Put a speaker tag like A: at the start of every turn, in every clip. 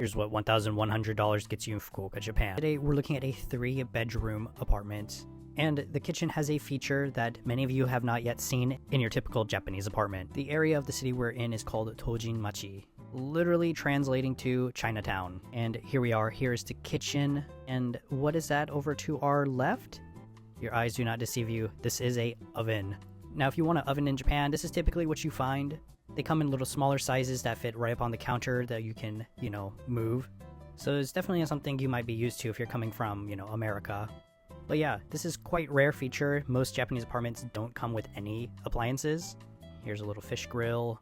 A: Here's what $1,100 gets you in Fukuoka, Japan. Today, we're looking at a 3-bedroom apartment. And the kitchen has a feature that many of you have not yet seen in your typical Japanese apartment. The area of the city we're in is called Tojinmachi, literally translating to Chinatown. And here we are, here's the kitchen. And what is that over to our left? Your eyes do not deceive you, this is a oven. Now if you want an oven in Japan, this is typically what you find. They come in little smaller sizes that fit right up on the counter that you can, move. So it's definitely something you might be used to if you're coming from, America. But yeah, this is quite rare feature. Most Japanese apartments don't come with any appliances. Here's a little fish grill.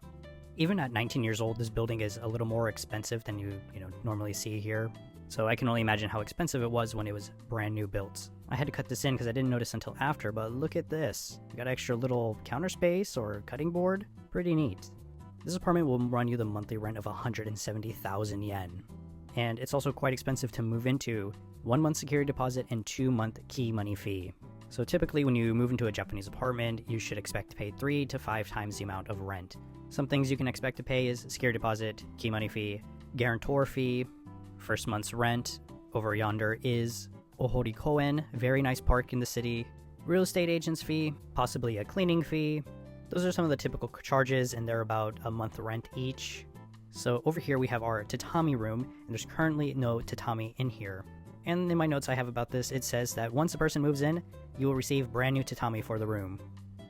A: Even at 19 years old, this building is a little more expensive than you normally see here. So I can only imagine how expensive it was when it was brand new built. I had to cut this in because I didn't notice until after, but look at this. We got extra little counter space or cutting board. Pretty neat. This apartment will run you the monthly rent of 170,000 yen. And it's also quite expensive to move into. 1 month security deposit and 2-month key money fee. So typically when you move into a Japanese apartment, you should expect to pay 3 to 5 times the amount of rent. Some things you can expect to pay is security deposit, key money fee, guarantor fee, first month's rent. Over yonder is Ohori Koen, very nice park in the city, real estate agent's fee, possibly a cleaning fee. Those are some of the typical charges, and they're about a month rent each. So over here we have our tatami room, and there's currently no tatami in here. And in my notes I have about this, it says that once a person moves in, you will receive brand new tatami for the room.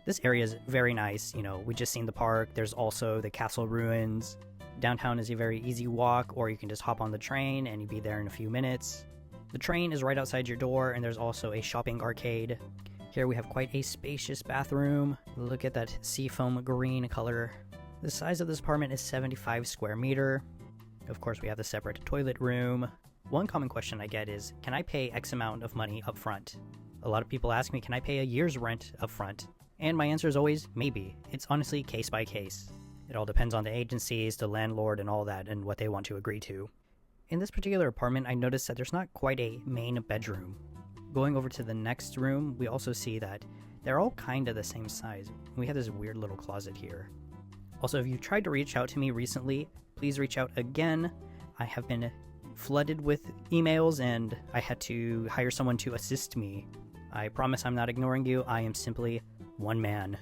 A: This area is very nice, we just seen the park, there's also the castle ruins. Downtown is a very easy walk, or you can just hop on the train and you'll be there in a few minutes. The train is right outside your door, and there's also a shopping arcade. Here we have quite a spacious bathroom. Look at that seafoam green color. The size of this apartment is 75 square meter. Of course, we have the separate toilet room. One common question I get is, can I pay X amount of money up front? A lot of people ask me, can I pay a year's rent up front? And my answer is always, maybe. It's honestly case by case. It all depends on the agencies, the landlord, and all that, and what they want to agree to. In this particular apartment, I noticed that there's not quite a main bedroom. Going over to the next room, we also see that they're all kind of the same size. We have this weird little closet here. Also, if you tried to reach out to me recently, please reach out again. I have been flooded with emails and I had to hire someone to assist me. I promise I'm not ignoring you, I am simply one man.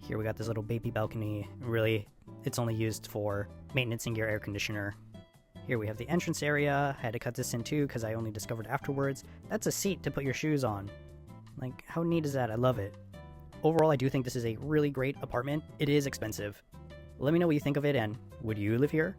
A: Here we got this little baby balcony. Really, it's only used for maintaining your air conditioner. Here we have the entrance area. I had to cut this in too because I only discovered afterwards. That's a seat to put your shoes on. Like, how neat is that? I love it. Overall, I do think this is a really great apartment. It is expensive. Let me know what you think of it, and would you live here?